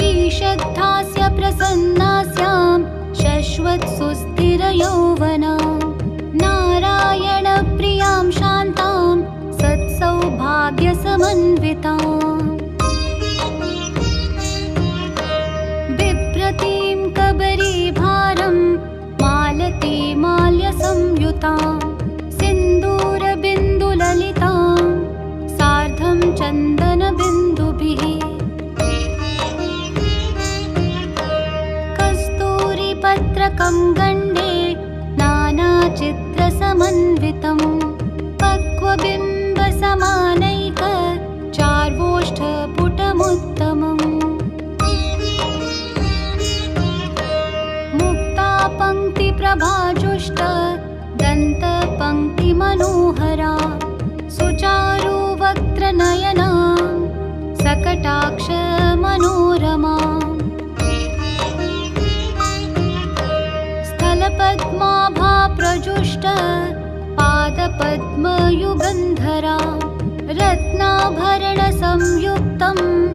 ईषद्धास्य प्रसन्नास्यां शश्वत्सुस्थिरयौवना नारायणप्रियां शान्तां सत्सौभाग्यसमन्विताम् बिभ्रतीं कबरीभारं मालती माल्यसंयुतां सिन्दूरबिन्दुललितां सार्धं चन्दनबिन्दुभिः कस्तूरिपत्रकं गण्डे नानाचित्रसमन्वितं पक्वबिम्बसमानैक चार्वोष्ठपुटमुत्तमम् मुक्तापङ्क्तिप्रभाजुष्ट दन्तपङ्क्तिमनोहरा सुचारुवक्त्रनयना सकटाक्षमनोरमा स्थलपद्माभा प्रजुष्ट पादपद्मयुगन्धरा रत्नाभरणसंयुक्तं